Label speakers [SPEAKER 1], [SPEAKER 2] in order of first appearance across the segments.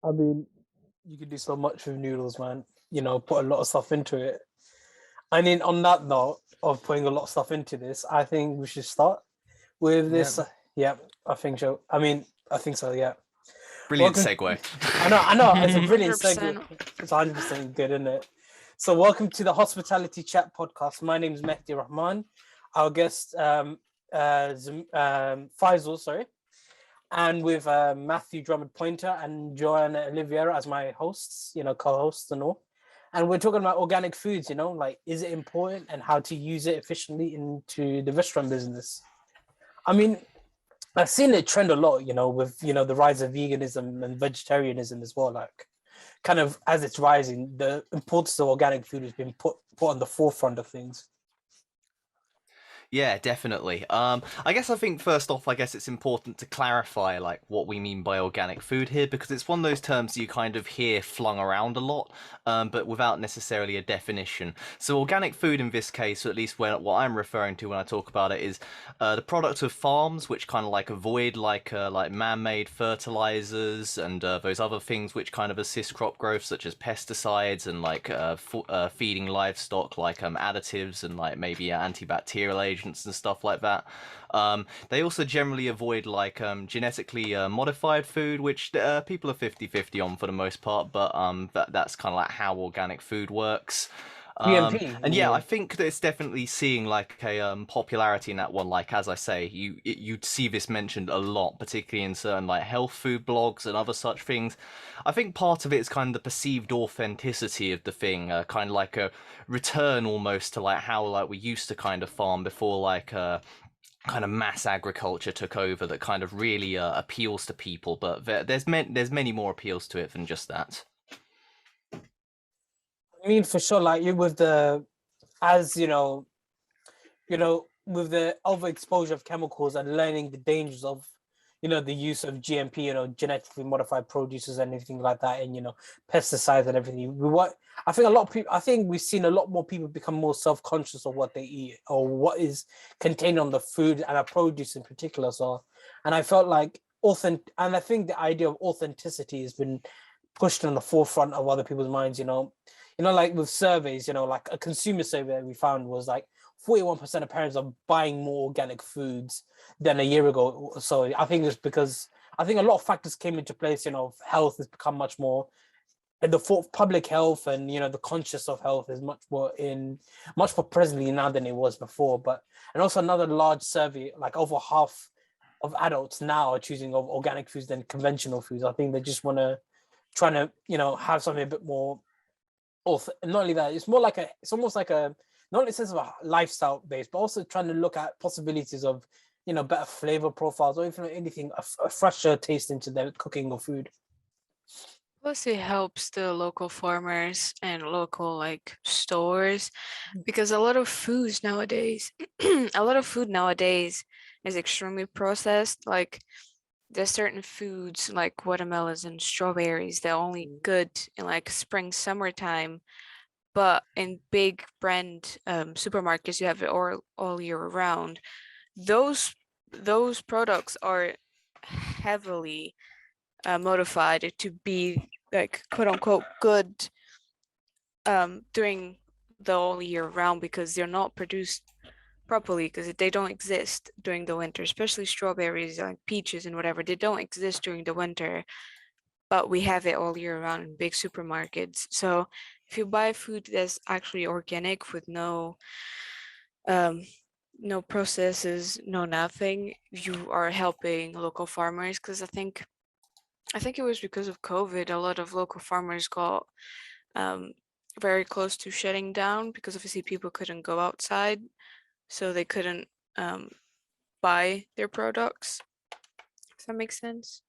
[SPEAKER 1] I mean, you could do so much with noodles, man. Put a lot of stuff into it. I mean, on that note of putting a lot of stuff into this, I think we should start with
[SPEAKER 2] Yeah,
[SPEAKER 1] this. Yeah, I think so. I mean, I think so. Yeah.
[SPEAKER 2] brilliant
[SPEAKER 1] Welcome.
[SPEAKER 2] segue.
[SPEAKER 1] I know. It's a brilliant segue.
[SPEAKER 3] 100%.
[SPEAKER 1] It's 100% good, isn't it? So, welcome to the Hospitality Chat podcast. My name is Mehdi Rahman. Our guest, Faisal, sorry, and with Matthew Drummond-Poynter and Joanna Oliveira as my hosts, co-hosts and all. And we're talking about organic foods, like is it important and how to use it efficiently into the restaurant business. I mean, I've seen it trend a lot, with the rise of veganism and vegetarianism as well. Like, kind of as it's rising, the importance of organic food has been put on the forefront of things.
[SPEAKER 2] Yeah, definitely. I guess I think first off, I guess it's important to clarify like what we mean by organic food here, because it's one of those terms you kind of hear flung around a lot, but without necessarily a definition. So organic food in this case, or at least what I'm referring to when I talk about it, is the product of farms which kind of like avoid like man-made fertilizers and those other things which kind of assist crop growth, such as pesticides and like feeding livestock like additives and like maybe antibacterial agents and stuff like that. They also generally avoid like genetically modified food, which people are 50-50 on for the most part, but that's kind of like how organic food works.
[SPEAKER 1] GMP,
[SPEAKER 2] And
[SPEAKER 1] you
[SPEAKER 2] yeah, I
[SPEAKER 1] mean?
[SPEAKER 2] think that it's definitely seeing like a popularity in that one. Like as I say, you'd see this mentioned a lot, particularly in certain like health food blogs and other such things. I think part of it is kind of the perceived authenticity of the thing, kind of like a return almost to like how like we used to kind of farm before like kind of mass agriculture took over, that kind of really appeals to people. But there's many more appeals to it than just that.
[SPEAKER 1] I mean, for sure, like you with the, as with the overexposure of chemicals and learning the dangers of, the use of GMP, genetically modified produces and anything like that, and pesticides and everything. I think a lot of people. I think we've seen a lot more people become more self-conscious of what they eat or what is contained on the food and our produce in particular. So, and I felt like and I think the idea of authenticity has been pushed on the forefront of other people's minds. Like with surveys, like a consumer survey that we found was like 41% of parents are buying more organic foods than a year ago. So I think it's because I think a lot of factors came into place. Health has become much more, and the public health and the conscious of health is much more presently now than it was before. But and also another large survey, like over half of adults now are choosing of organic foods than conventional foods. I think they just want to trying to have something a bit more. Not only that, it's almost like a, not in the sense of a lifestyle base, but also trying to look at possibilities of better flavor profiles or even anything a fresher taste into their cooking or food.
[SPEAKER 3] Plus, it helps the local farmers and local like stores because a lot of foods nowadays, a lot of food nowadays is extremely processed. Like there's certain foods like watermelons and strawberries that are only good in like spring, summertime, but in big brand supermarkets you have it all year round. Those products are heavily modified to be like quote unquote good during the whole year round because they're not produced properly because they don't exist during the winter, especially strawberries like peaches and whatever. They don't exist during the winter, but we have it all year round in big supermarkets. So if you buy food that's actually organic with um no processes, no nothing, you are helping local farmers because I think it was because of COVID, a lot of local farmers got um, very close to shutting down because obviously people couldn't go outside, so they couldn't um, buy their products. Does that make sense?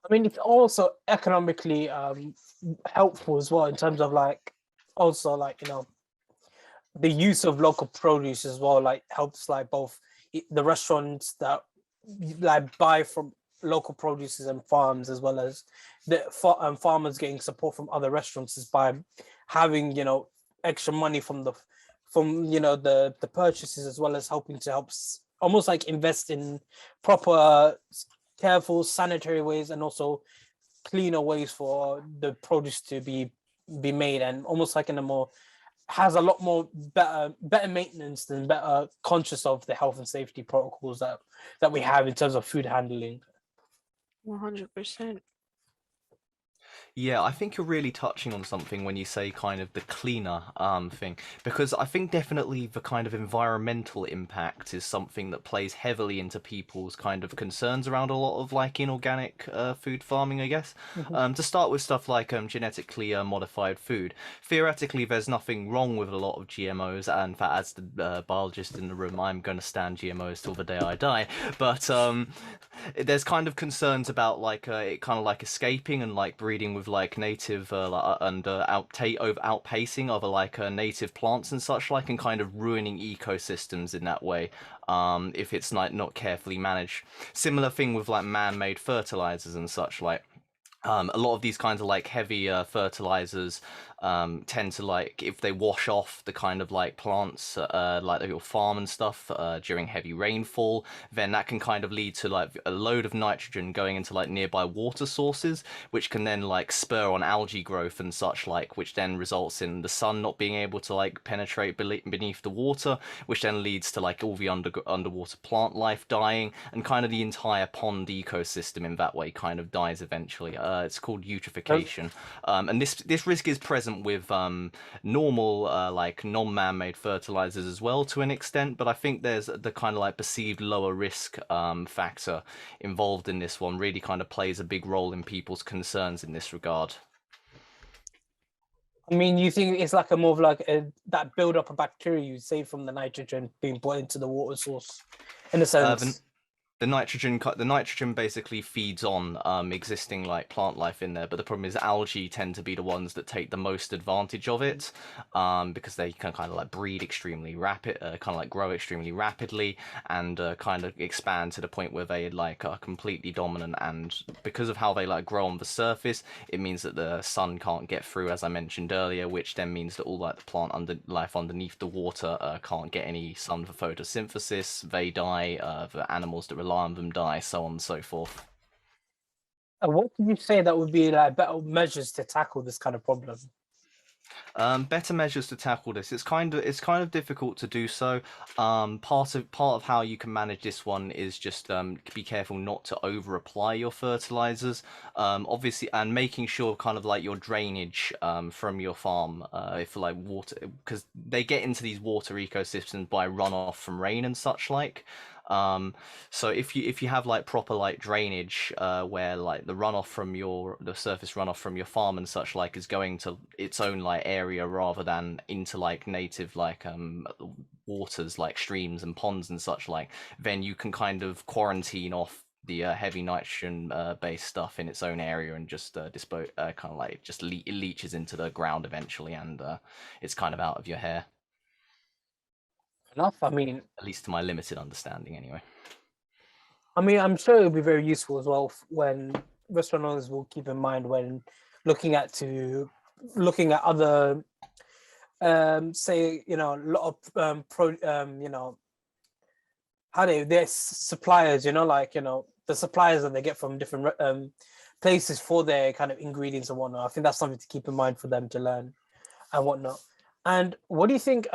[SPEAKER 1] I mean, it's also economically helpful as well in terms of like also like the use of local produce as well, like helps like both the restaurants that like buy from local producers and farms, as well as the farmers getting support from other restaurants is by having extra money from the purchases, as well as helping to almost like invest in proper careful sanitary ways, and also cleaner ways for the produce to be made, and almost like in a more has a lot more better maintenance and better conscious of the health and safety protocols that we have in terms of food handling.
[SPEAKER 3] 100%.
[SPEAKER 2] Yeah, I think you're really touching on something when you say kind of the cleaner thing, because I think definitely the kind of environmental impact is something that plays heavily into people's kind of concerns around a lot of like inorganic food farming, I guess. To start with stuff like genetically modified food, theoretically there's nothing wrong with a lot of GMOs, and in fact, as the biologist in the room, I'm going to stand GMOs till the day I die, but there's kind of concerns about like it kind of like escaping and like breeding with like native and outpacing other like native plants and such like, and kind of ruining ecosystems in that way if it's like not carefully managed. Similar thing with like man-made fertilizers and such like. A lot of these kinds of like heavy fertilizers tend to like, if they wash off the kind of like plants like your farm and stuff during heavy rainfall, then that can kind of lead to like a load of nitrogen going into like nearby water sources, which can then like spur on algae growth and such like, which then results in the sun not being able to like penetrate beneath the water, which then leads to like all the underwater plant life dying, and kind of the entire pond ecosystem in that way kind of dies eventually. It's called eutrophication, and this risk is present with normal like non-man-made fertilizers as well to an extent, but I think there's the kind of like perceived lower risk factor involved in this one really kind of plays a big role in people's concerns in this regard.
[SPEAKER 1] I mean, you think it's like a more of like that build up of bacteria you save from the nitrogen being put into the water source, in a sense.
[SPEAKER 2] The nitrogen basically feeds on existing like plant life in there, but the problem is algae tend to be the ones that take the most advantage of it, because they can kind of like breed extremely rapid, kind of like grow extremely rapidly, and kind of expand to the point where they like are completely dominant. And because of how they like grow on the surface, it means that the sun can't get through, as I mentioned earlier, which then means that all like the plant life underneath the water can't get any sun for photosynthesis. They die. The animals that rely on them die, so on and so forth.
[SPEAKER 1] What would you say that would be like better measures to tackle this kind of problem?
[SPEAKER 2] Better measures to tackle this. It's kind of difficult to do so. Part of how you can manage this one is just be careful not to over apply your fertilizers. Obviously, and making sure kind of like your drainage from your farm, if like water, because they get into these water ecosystems by runoff from rain and such like. So if you have like proper like drainage where like the surface runoff from your farm and such like is going to its own like area rather than into like native like waters like streams and ponds and such like, then you can kind of quarantine off the heavy nitrogen based stuff in its own area and just dispose kind of like just it leaches into the ground eventually, and it's kind of out of your hair.
[SPEAKER 1] Enough. I mean,
[SPEAKER 2] At least to my limited understanding, anyway.
[SPEAKER 1] I'm sure it'll be very useful as well when restaurant owners will keep in mind when looking at other, say, a lot of their suppliers, the suppliers that they get from different places for their kind of ingredients and whatnot. I think that's something to keep in mind for them to learn and whatnot. And what do you think,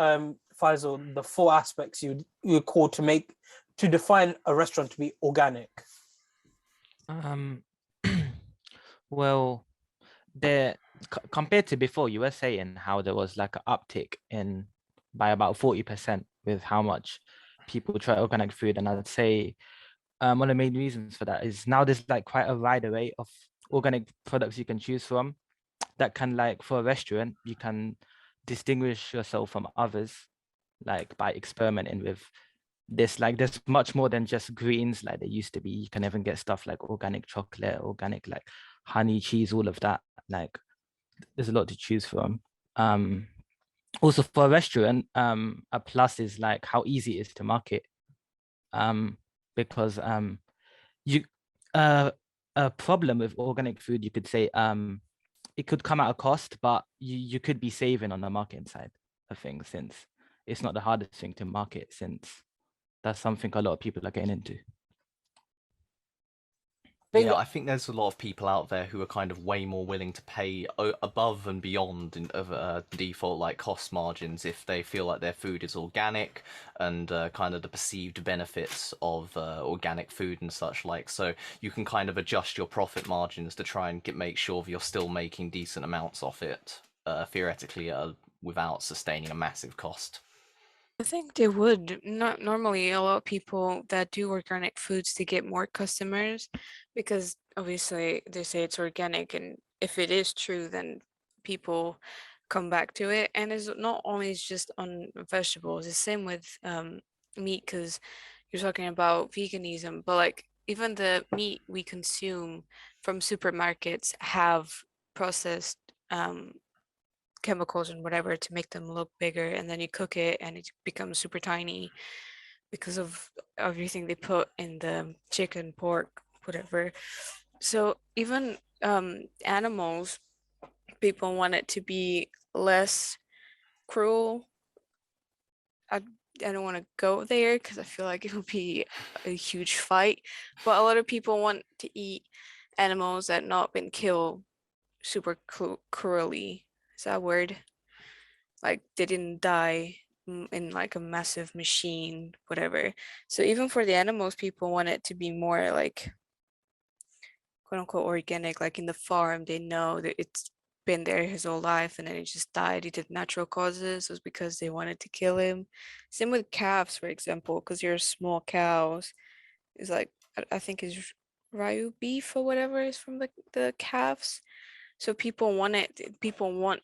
[SPEAKER 1] Faisal, the 4 aspects you call to define a restaurant to be organic?
[SPEAKER 4] Well, compared to before, you were saying how there was like an uptick by about 40% with how much people try organic food, and I'd say one of the main reasons for that is now there's like quite a wide array of organic products you can choose from that can, like, for a restaurant, you can distinguish yourself from others like by experimenting with this. Like there's much more than just greens like there used to be. You can even get stuff like organic chocolate, organic like honey, cheese, all of that. Like there's a lot to choose from. Also for a restaurant, a plus is like how easy it is to market, because you a problem with organic food, you could say, it could come at a cost, but you could be saving on the marketing side of things, since it's not the hardest thing to market, since that's something a lot of people are getting into.
[SPEAKER 1] think
[SPEAKER 2] Yeah, I think there's a lot of people out there who are kind of way more willing to pay above and beyond of default like cost margins if they feel like their food is organic and kind of the perceived benefits of organic food and such like. So you can kind of adjust your profit margins to try and make sure that you're still making decent amounts off it, theoretically, without sustaining a massive cost.
[SPEAKER 3] I think they would. Not normally a lot of people that do organic foods to get more customers because obviously they say it's organic, and if it is true, then people come back to it. And it's not only just on vegetables, it's the same with meat, because you're talking about veganism, but like even the meat we consume from supermarkets have processed chemicals and whatever to make them look bigger, and then you cook it and it becomes super tiny because of everything they put in the chicken, pork, whatever. So even animals, people want it to be less cruel. I don't want to go there because I feel like it would be a huge fight, but a lot of people want to eat animals that not been killed super cruelly. Is that a word? Like they didn't die in like a massive machine, whatever. So even for the animals, people want it to be more like quote unquote organic, like in the farm, they know that it's been there his whole life and then it just died. He did natural causes. It was because they wanted to kill him. Same with calves, for example, because your small cows is like I think is Ryu beef or whatever is from the calves. So people want it, people want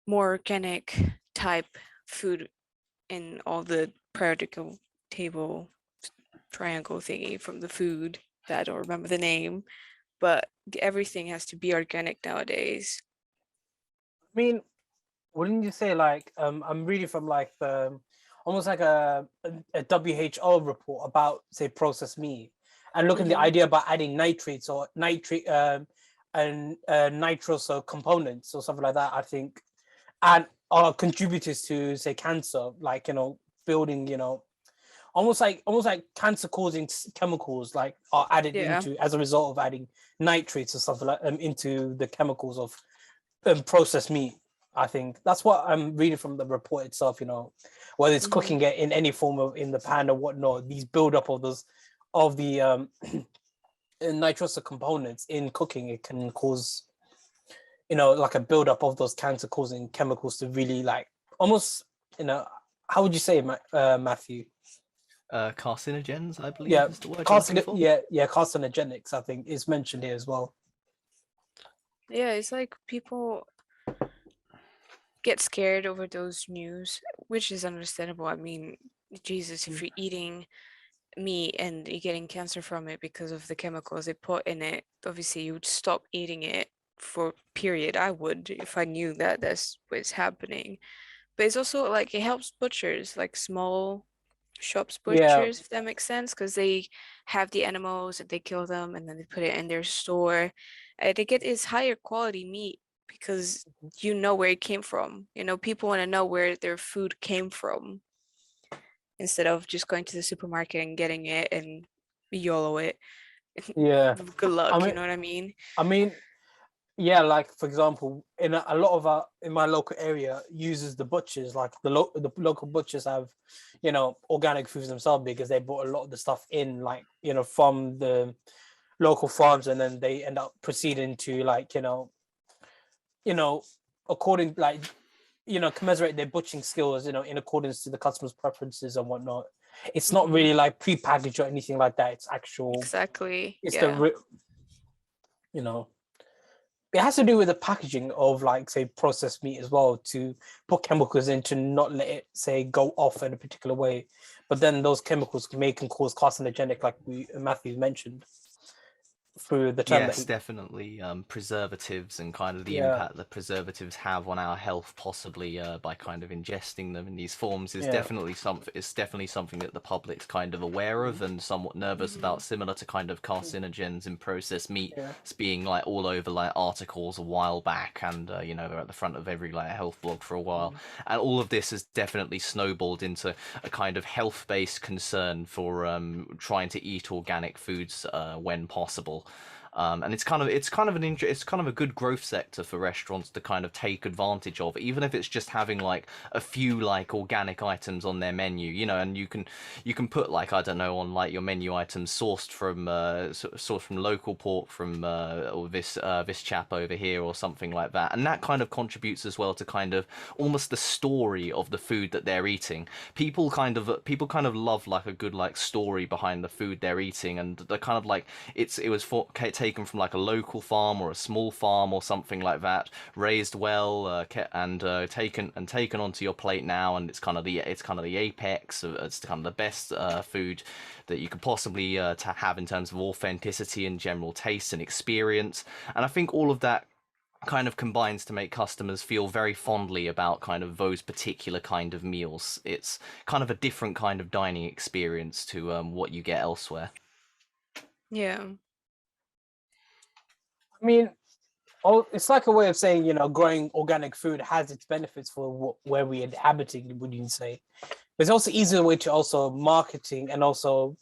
[SPEAKER 3] more organic type food in all the periodical table triangle thingy from the food that I don't remember the name, but everything has to be organic nowadays.
[SPEAKER 1] I mean, wouldn't you say like I'm reading from like the almost like a WHO report about say processed meat and looking at the idea about adding nitrates or nitrate and nitrous or components or something like that, I think, and are contributors to say cancer, like building almost like cancer causing chemicals like are added
[SPEAKER 3] Yeah.
[SPEAKER 1] into as a result of adding nitrates or something like into the chemicals of processed meat. I think that's what I'm reading from the report itself. Whether it's cooking it in any form of in the pan or whatnot, these buildup of those of the nitrous components in cooking, it can cause like a buildup of those cancer causing chemicals to really like almost how would you say Matthew?
[SPEAKER 2] Carcinogens, I believe,
[SPEAKER 1] Yeah,
[SPEAKER 2] is the word you're looking for.
[SPEAKER 1] carcinogenics, I think, is mentioned here as well.
[SPEAKER 3] Yeah, it's like people get scared over those news, which is understandable. I mean, Jesus, if you're eating meat and you're getting cancer from it because of the chemicals they put in it, obviously you would stop eating it for period. I would if I knew that that's what's happening. But it's also like it helps butchers, like small shops
[SPEAKER 1] Yeah,
[SPEAKER 3] butchers, if that makes sense, because they have the animals and they kill them and then they put it in their store. They get is higher quality meat because you know where it came from. People want to know where their food came from instead of just going to the supermarket and getting it and YOLO it.
[SPEAKER 1] yeah.
[SPEAKER 3] Good luck,
[SPEAKER 1] I mean,
[SPEAKER 3] you know what I mean?
[SPEAKER 1] I mean, yeah. Like for example, in a lot of in my local area uses the butchers. Like the local butchers have, organic foods themselves because they bought a lot of the stuff in, like from the local farms, and then they end up proceeding to like according like commiserate their butchering skills in accordance to the customer's preferences and whatnot. It's not really like pre-packaged or anything like that. It's actual.
[SPEAKER 3] Exactly.
[SPEAKER 1] It's
[SPEAKER 3] Yeah.
[SPEAKER 1] it has to do with the packaging of like say processed meat as well, to put chemicals in to not let it say go off in a particular way, but then those chemicals can cause carcinogenic, like Matthew mentioned. through the term that
[SPEAKER 2] Yes,
[SPEAKER 1] he,
[SPEAKER 2] definitely. Preservatives and kind of the
[SPEAKER 1] yeah,
[SPEAKER 2] impact that preservatives have on our health, possibly by kind of ingesting them in these forms, is
[SPEAKER 1] yeah,
[SPEAKER 2] definitely something. It's definitely something that the public's kind of aware of and somewhat nervous
[SPEAKER 3] Hmm.
[SPEAKER 2] about, similar to kind of carcinogens in processed meat
[SPEAKER 1] yeah,
[SPEAKER 2] being like all over like articles a while back, and they're at the front of every like health blog for a while, and all of this has definitely snowballed into a kind of health-based concern for trying to eat organic foods when possible. And it's kind of a good growth sector for restaurants to kind of take advantage of, even if it's just having like a few like organic items on their menu, and you can put like, I don't know, on like your menu items sourced from local pork from or this chap over here or something like that, and that kind of contributes as well to kind of almost the story of the food that they're eating. People kind of love like a good like story behind the food they're eating, and they're kind of like it was taken from like a local farm or a small farm or something like that, raised well, and taken onto your plate now, and it's kind of the apex. It's kind of the best food that you could possibly to have in terms of authenticity and general taste and experience. And I think all of that kind of combines to make customers feel very fondly about kind of those particular kind of meals. It's kind of a different kind of dining experience to what you get elsewhere.
[SPEAKER 3] Yeah.
[SPEAKER 1] I mean, oh, it's like a way of saying, growing organic food has its benefits for where we're inhabiting, would you say? There's also easier way to also marketing and also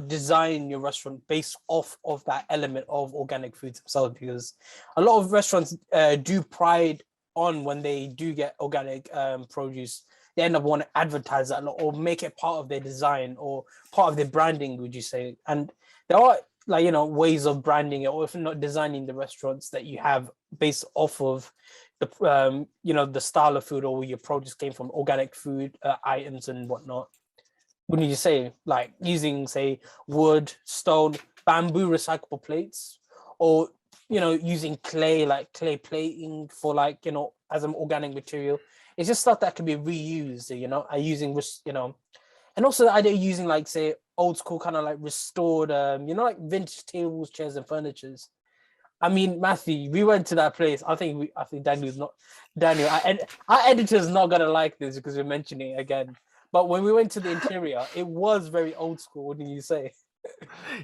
[SPEAKER 1] design your restaurant based off of that element of organic foods themselves, because a lot of restaurants do pride on when they do get organic produce. They end up wanting to advertise that a lot or make it part of their design or part of their branding, would you say? And there are like ways of branding it, or if not designing the restaurants that you have based off of the the style of food or where your produce came from, organic food items and whatnot. Wouldn't you say, like using say wood, stone, bamboo recyclable plates, or using clay, like clay plating for like as an organic material? It's just stuff that can be reused, and using and also the idea of using like say old school kind of like restored like vintage tables, chairs and furnitures. I mean, Matthew, we went to that place. I think Daniel's not Daniel. Our editor's not gonna like this because we're mentioning it again. But when we went to the interior, it was very old school. What do you say?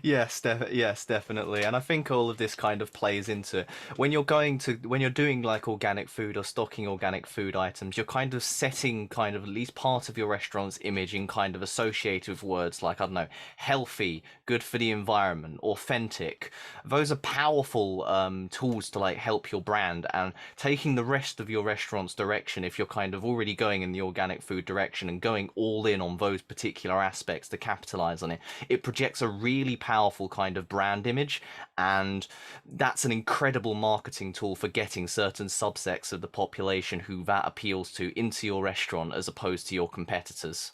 [SPEAKER 2] Yes, definitely. And I think all of this kind of plays into when you're doing like organic food or stocking organic food items, you're kind of setting kind of at least part of your restaurant's image in kind of associated with words like, I don't know, healthy, good for the environment, authentic. Those are powerful tools to like help your brand, and taking the rest of your restaurant's direction, if you're kind of already going in the organic food direction and going all in on those particular aspects to capitalize on it, it projects a really powerful kind of brand image, and that's an incredible marketing tool for getting certain subsects of the population who that appeals to into your restaurant as opposed to your competitors.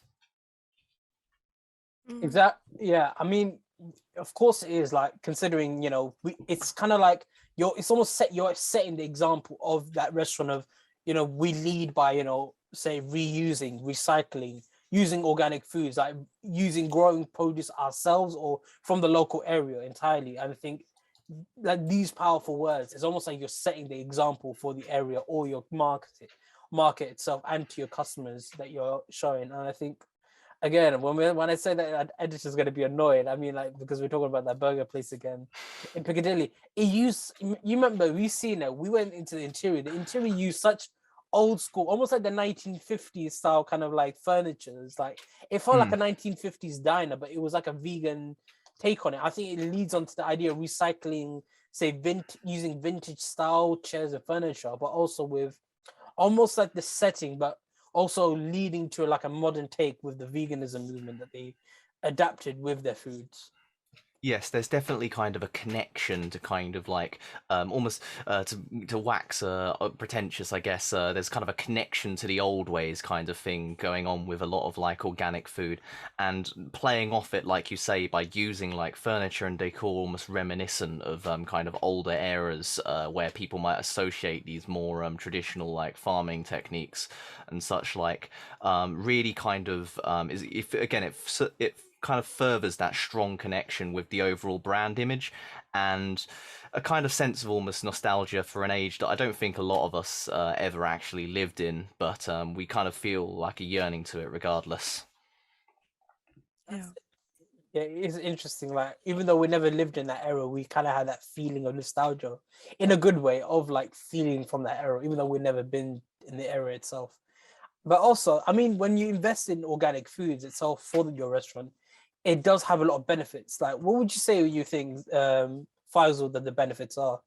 [SPEAKER 3] Mhm.
[SPEAKER 1] Exactly. Yeah. I mean, of course it is, like considering it's kind of like it's almost you're setting the example of that restaurant of we lead by say reusing, recycling, using organic foods, like using growing produce ourselves or from the local area entirely. And I think like these powerful words, it's almost like you're setting the example for the area or your market itself and to your customers that you're showing. And I think again, when I say that editor's going to be annoyed, I mean like because we're talking about that burger place again in Piccadilly. You remember we seen it. We went into the interior. The interior used such old school, almost like the 1950s style kind of like furniture. It's like it felt like a 1950s diner, but it was like a vegan take on it. I think it leads on to the idea of recycling, say, using vintage style chairs and furniture, but also with almost like the setting, but also leading to like a modern take with the veganism movement that they adapted with their foods.
[SPEAKER 2] Yes, there's definitely kind of a connection to kind of like almost to wax pretentious, I guess. There's kind of a connection to the old ways kind of thing going on with a lot of like organic food, and playing off it, like you say, by using like furniture and decor almost reminiscent of kind of older eras where people might associate these more traditional like farming techniques and such like really kind of is if again it kind of furthers that strong connection with the overall brand image, and a kind of sense of almost nostalgia for an age that I don't think a lot of us ever actually lived in, but we kind of feel like a yearning to it regardless.
[SPEAKER 3] Yeah.
[SPEAKER 1] Yeah, it is interesting. Like, even though we never lived in that era, we kind of had that feeling of nostalgia in a good way of like feeling from that era, even though we've never been in the era itself. But also, I mean, when you invest in organic foods itself for your restaurant, it does have a lot of benefits. Like, what would you say you think, Faisal, that the benefits are?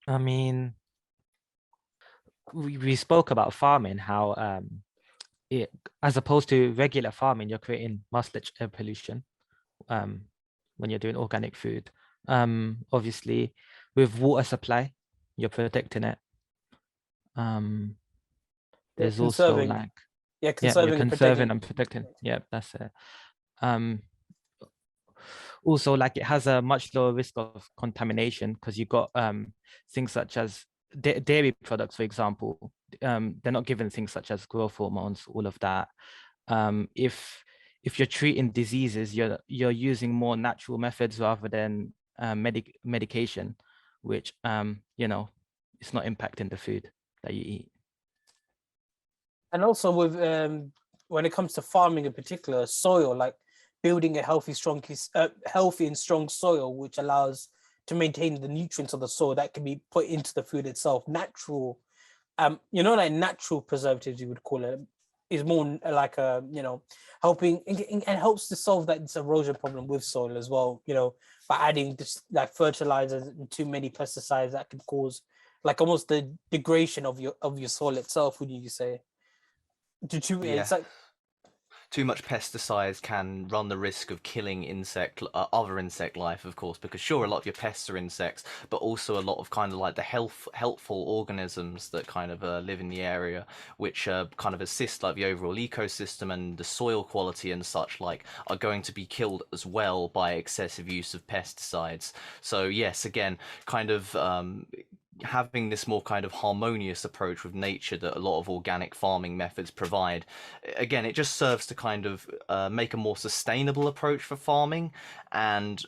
[SPEAKER 4] I mean, we spoke about farming, how it, as opposed to regular farming, you're creating much air pollution when you're doing organic food. Obviously, with water supply, you're protecting it. There's also
[SPEAKER 1] Conserving,
[SPEAKER 4] like,
[SPEAKER 1] yeah,
[SPEAKER 4] you're
[SPEAKER 1] conserving and
[SPEAKER 4] conserving
[SPEAKER 1] protecting.
[SPEAKER 4] and protecting. Yeah, that's it. Also, like, it has a much lower risk of contamination because you got things such as dairy products, for example. They're not given things such as growth hormones, all of that. If you're treating diseases, you're using more natural methods rather than medication, which you know, it's not impacting the food that you eat.
[SPEAKER 1] And also with when it comes to farming in particular, soil, like building a healthy and strong soil, which allows to maintain the nutrients of the soil that can be put into the food itself. Natural, like natural preservatives, you would call it, is more like a, helping and helps to solve that this erosion problem with soil as well. By adding just like fertilizers and too many pesticides that could cause like almost the degradation of your soil itself. Would you say?
[SPEAKER 2] Yeah.
[SPEAKER 1] It's like
[SPEAKER 2] Too much pesticides can run the risk of killing other insect life, of course, because sure, a lot of your pests are insects, but also a lot of kind of like the helpful organisms that kind of live in the area, which kind of assist like the overall ecosystem and the soil quality and such like, are going to be killed as well by excessive use of pesticides. So yes, again, kind of having this more kind of harmonious approach with nature that a lot of organic farming methods provide, again, it just serves to kind of make a more sustainable approach for farming, and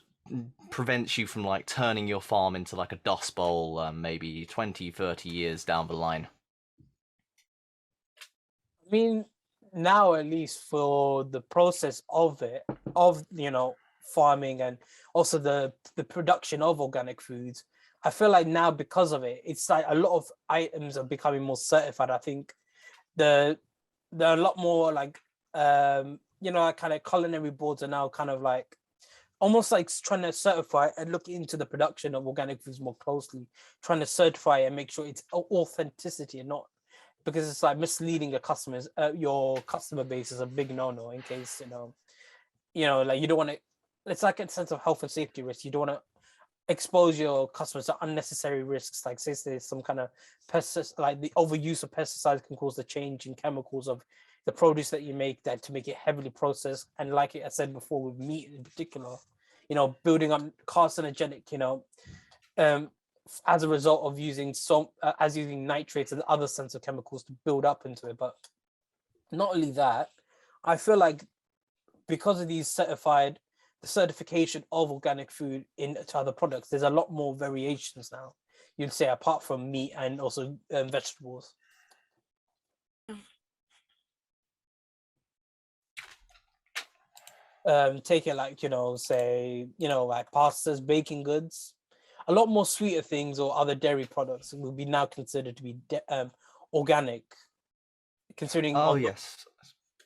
[SPEAKER 2] prevents you from like turning your farm into like a dust bowl maybe 20-30 years down the line.
[SPEAKER 1] I mean, now at least for the process of it, of farming and also the production of organic foods, I feel like now because of it, it's like a lot of items are becoming more certified. I think the there are a lot more like kind of culinary boards are now kind of like almost like trying to certify and look into the production of organic foods more closely, trying to certify and make sure it's authenticity and not, because it's like misleading your customer base is a big no-no in case like you don't want to, it's like a sense of health and safety risk. You don't want to expose your customers to unnecessary risks, like say there's some kind of pesticide, like the overuse of pesticides can cause the change in chemicals of the produce that you make, that to make it heavily processed. And like I said before, with meat in particular, building up carcinogenic, as a result of using using nitrates and other sense of chemicals to build up into it. But not only that, I feel like because of the certification of organic food into other products, there's a lot more variations now, you'd say, apart from meat and also vegetables. Take it like, say, like pastas, baking goods, a lot more sweeter things or other dairy products will be now considered to be organic, considering
[SPEAKER 2] Oh yes,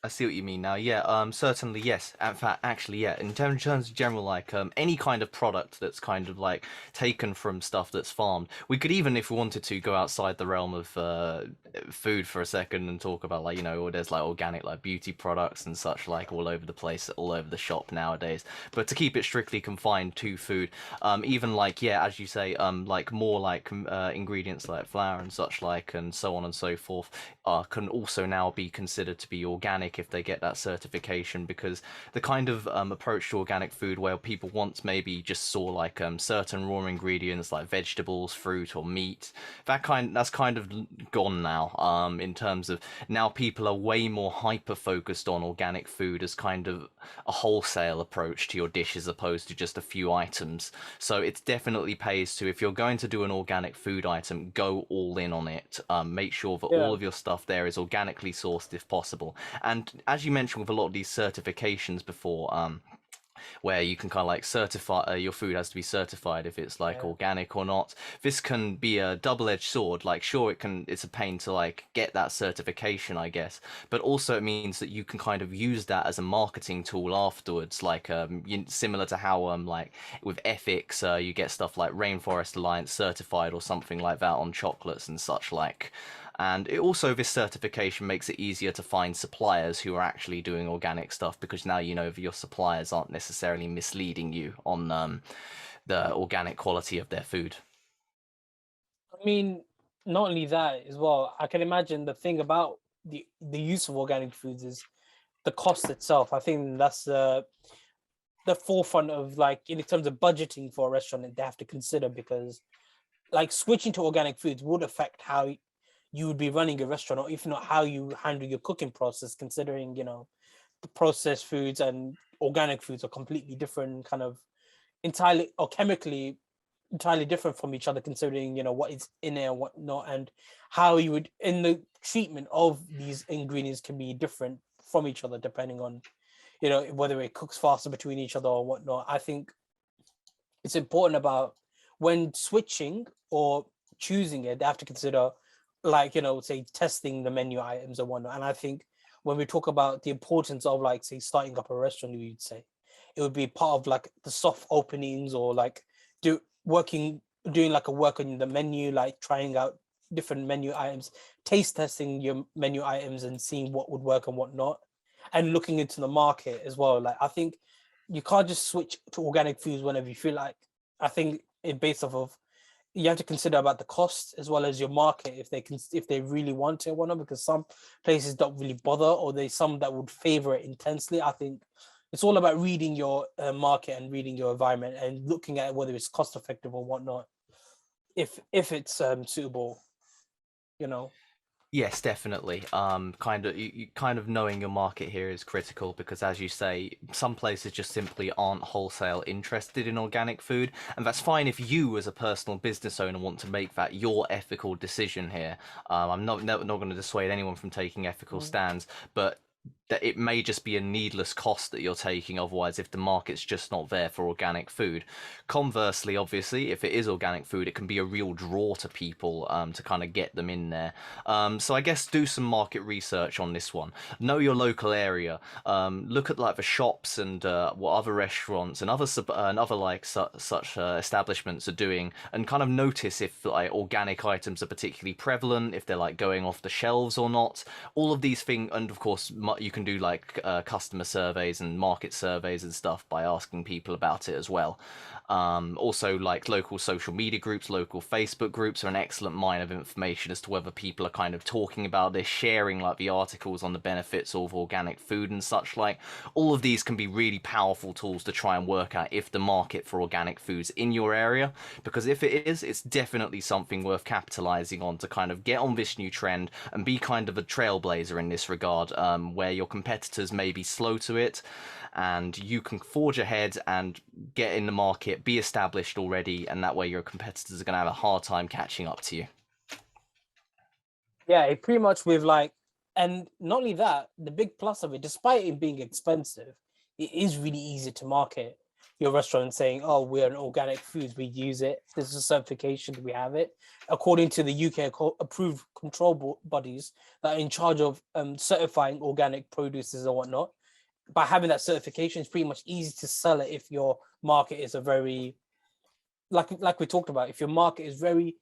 [SPEAKER 2] I see what you mean now. Yeah, certainly yes. In fact, actually, yeah. In terms of general, like any kind of product that's kind of like taken from stuff that's farmed, we could even, if we wanted to, go outside the realm of food for a second and talk about like there's like organic like beauty products and such like all over the place, all over the shop nowadays. But to keep it strictly confined to food, even like as you say, like more like ingredients like flour and such like, and so on and so forth, can also now be considered to be organic organic if they get that certification, because the kind of approach to organic food where people once maybe just saw like certain raw ingredients like vegetables, fruit or meat, that's kind of gone now, in terms of now people are way more hyper focused on organic food as kind of a wholesale approach to your dish as opposed to just a few items. So it definitely pays to, if you're going to do an organic food item, go all in on it. Make sure that all of your stuff there is organically sourced if possible. And as you mentioned with a lot of these certifications before, where you can kind of like certify your food has to be certified if it's like organic or not. This can be a double-edged sword. Like, sure, it's a pain to like get that certification, I guess, but also it means that you can kind of use that as a marketing tool afterwards. Like, similar to how like with ethics, you get stuff like Rainforest Alliance certified or something like that on chocolates and such like. And it also, this certification makes it easier to find suppliers who are actually doing organic stuff, because now you know your suppliers aren't necessarily misleading you on the organic quality of their food.
[SPEAKER 1] I mean, not only that as well, I can imagine the thing about the use of organic foods is the cost itself. I think that's the forefront of, like, in terms of budgeting for a restaurant that they have to consider, because like switching to organic foods would affect how you would be running a restaurant, or if not how you handle your cooking process, considering, you know, the processed foods and organic foods are completely different, kind of entirely or chemically entirely different from each other, considering, you know, what is in there and what not, and how you would, in the treatment of these ingredients can be different from each other depending on, you know, whether it cooks faster between each other or whatnot. I think it's important about when switching or choosing it, they have to consider, like, you know, say testing the menu items and whatnot. And I think when we talk about the importance of, like, say, starting up a restaurant, you'd say it would be part of like the soft openings, or like doing like a work on the menu, like trying out different menu items, taste testing your menu items and seeing what would work and what not, and looking into the market as well. Like, I think you can't just switch to organic foods whenever you feel like. I think it based off of, you have to consider about the cost as well as your market, if they really want it or not, because some places don't really bother, or there's some that would favor it intensely. I think it's all about reading your market and reading your environment and looking at whether it's cost effective or whatnot, if it's suitable, you know.
[SPEAKER 2] Yes, definitely. You kind of knowing your market here is critical, because, as you say, some places just simply aren't wholesale interested in organic food, and that's fine if you, as a personal business owner, want to make that your ethical decision here. I'm not going to dissuade anyone from taking ethical stands, but that it may just be a needless cost that you're taking otherwise if the market's just not there for organic food. Conversely, obviously, if it is organic food, it can be a real draw to people, to kind of get them in there. So I guess do some market research on this one. Know your local area. Look at like the shops and what other restaurants and other like such establishments are doing, and kind of notice if like organic items are particularly prevalent, if they're like going off the shelves or not. All of these things, and of course you can do like customer surveys and market surveys and stuff by asking people about it as well. Also, like local social media groups, local Facebook groups are an excellent mine of information as to whether people are kind of talking about this, sharing like the articles on the benefits of organic food and such like. All of these can be really powerful tools to try and work out if the market for organic foods in your area, because if it is, it's definitely something worth capitalizing on to kind of get on this new trend and be kind of a trailblazer in this regard, where your competitors may be slow to it, and you can forge ahead and get in the market, be established already, and that way your competitors are going to have a hard time catching up to you.
[SPEAKER 1] Yeah, it pretty much with like, and not only that, the big plus of it, despite it being expensive, it is really easy to market your restaurant saying, oh, we're an organic foods, we use it, this is a certification, we have it, according to the UK approved control bodies that are in charge of certifying organic produces and whatnot. By having that certification, it's pretty much easy to sell it if your market is a very, like we talked about, if your market is very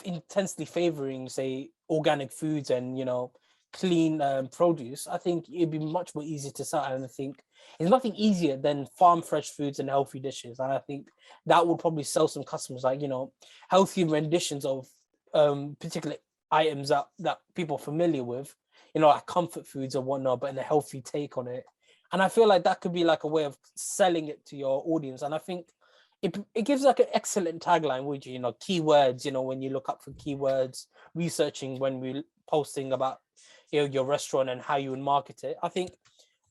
[SPEAKER 1] intensely favoring, say, organic foods and, you know, clean produce. I think it'd be much more easy to sell, and I think it's nothing easier than farm fresh foods and healthy dishes, and I think that would probably sell some customers, like, you know, healthy renditions of particular items that people are familiar with. you know, like comfort foods or whatnot, but in a healthy take on it. And I feel like that could be like a way of selling it to your audience. And I think it gives like an excellent tagline, would you know, keywords, you know, when you look up for keywords, researching when we posting about, you know, your restaurant and how you would market it. I think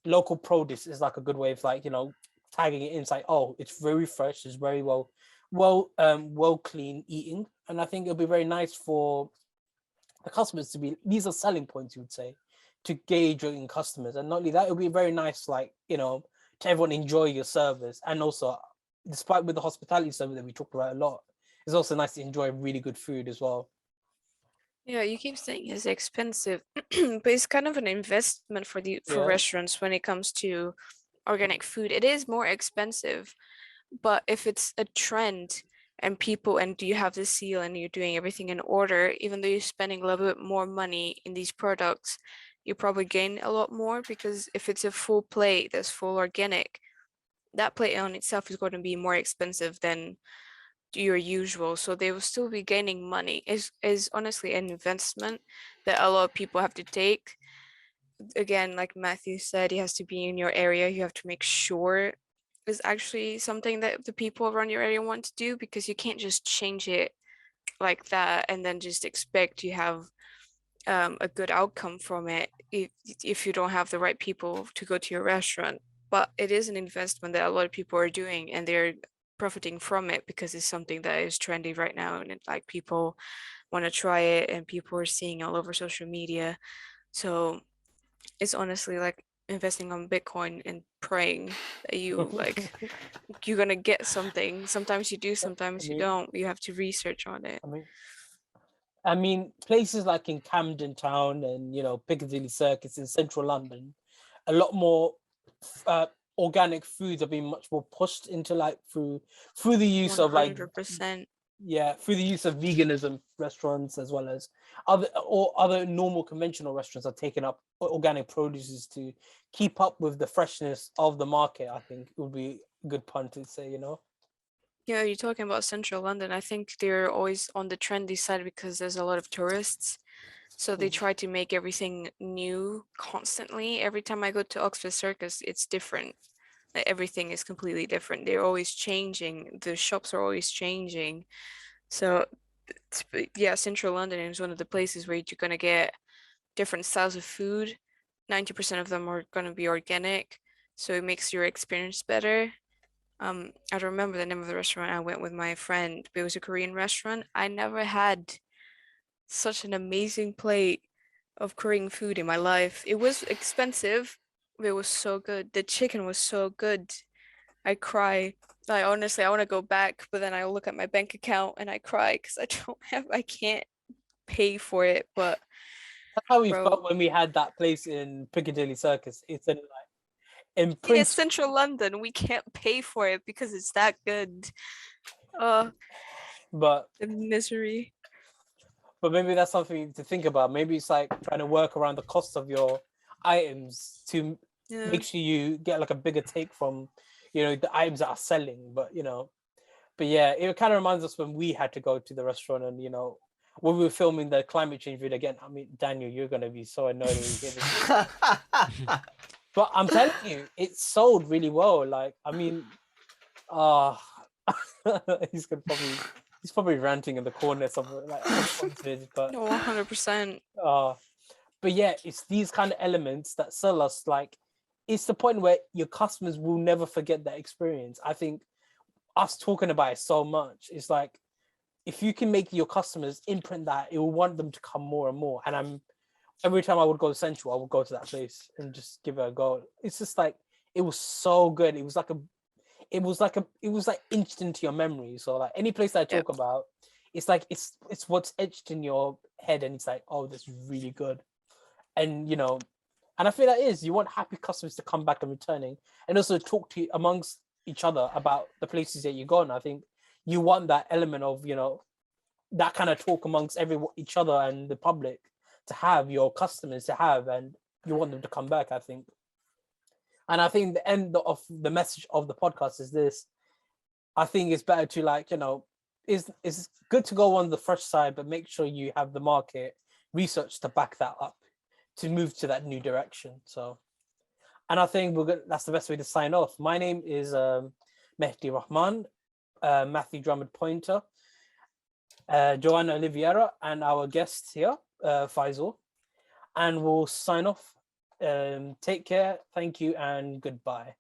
[SPEAKER 1] local produce is like a good way of like, you know, tagging it in, it's like, oh, it's very fresh, it's very well clean eating. And I think it'll be very nice for the customers to be, these are selling points, you would say, to gauge your customers. And not only that, it'll be very nice, like, you know, to everyone enjoy your service. And also, despite with the hospitality service that we talked about a lot, it's also nice to enjoy really good food as well.
[SPEAKER 3] Yeah, you keep saying it's expensive, but it's kind of an investment for
[SPEAKER 1] Yeah.
[SPEAKER 3] restaurants when it comes to organic food. It is more expensive, but if it's a trend and you have the seal and you're doing everything in order, even though you're spending a little bit more money in these products, you probably gain a lot more, because if it's a full plate that's full organic, that plate on itself is going to be more expensive than your usual, so they will still be gaining money. Is honestly an investment that a lot of people have to take. Again, like Matthew said, it has to be in your area. You have to make sure it's actually something that the people around your area want to do, because you can't just change it like that and then just expect you have a good outcome from it if you don't have the right people to go to your restaurant. But it is an investment that a lot of people are doing, and they're profiting from it because it's something that is trendy right now, and like people want to try it and people are seeing all over social media. So it's honestly like investing on Bitcoin and praying that you like you're gonna get something. Sometimes you do, sometimes you don't. You have to research on it.
[SPEAKER 1] I mean, places like in Camden Town and, you know, Piccadilly Circus in central London, a lot more organic foods are being much more pushed into, like, through the use of like
[SPEAKER 3] 100%.
[SPEAKER 1] through the use of veganism restaurants, as well as other normal conventional restaurants are taking up organic produces to keep up with the freshness of the market. I think it would be a good pun to say, you know.
[SPEAKER 3] Yeah, you're talking about central London. I think they're always on the trendy side because there's a lot of tourists. So they try to make everything new constantly. Every time I go to Oxford Circus, it's different. Like, everything is completely different. They're always changing. The shops are always changing. So yeah, central London is one of the places where you're gonna get different styles of food. 90% of them are gonna be organic, so it makes your experience better. I don't remember the name of the restaurant. I went with my friend, but it was a Korean restaurant. I never had such an amazing plate of Korean food in my life. It was expensive, but it was so good. The chicken was so good. I cry. I honestly, I want to go back, but then I look at my bank account and I cry because I can't pay for it. But
[SPEAKER 1] That's how we
[SPEAKER 3] bro,
[SPEAKER 1] felt when we had that place in Piccadilly Circus. It's in, like, in
[SPEAKER 3] yeah,
[SPEAKER 1] Prince,
[SPEAKER 3] central London, we can't pay for it because it's that good.
[SPEAKER 1] but
[SPEAKER 3] The misery.
[SPEAKER 1] maybe that's something to think about. Maybe it's like trying to work around the cost of your items to
[SPEAKER 3] Yeah.
[SPEAKER 1] make sure you get like a bigger take from, you know, the items that are selling. But, you know, but yeah, it kind of reminds us when we had to go to the restaurant and, you know, when we were filming the climate change video again. I mean, Daniel, you're gonna be so annoyed when you hear this. But I'm telling you, it sold really well. Like, I mean, he's probably ranting in the corner somewhere, like unsponsored, but
[SPEAKER 3] No, 100%.
[SPEAKER 1] but yeah, it's these kind of elements that sell us. Like, it's the point where your customers will never forget that experience. I think us talking about it so much, it's like, if you can make your customers imprint that, it will want them to come more and more. And every time I would go to Central, I would go to that place and just give it a go. It's just like, it was so good. It was like etched into your memory. So like any place I talk about, it's like it's what's etched in your head, and it's like, oh, that's really good. And, you know, and I feel that is, you want happy customers to come back and returning, and also talk to amongst each other about the places that you go. And I think you want that element of, you know, that kind of talk amongst each other and the public to have, your customers to have, and you want them to come back, I think. And I think the end of the message of the podcast is this: I think it's better to, like, you know, it's good to go on the fresh side, but make sure you have the market research to back that up, to move to that new direction. So, and I think that's the best way to sign off. My name is Mehdi Rahman, Matthew Drummond-Poynter, Joanna Oliveira, and our guest here, Faisal. And we'll sign off. Take care. Thank you and goodbye.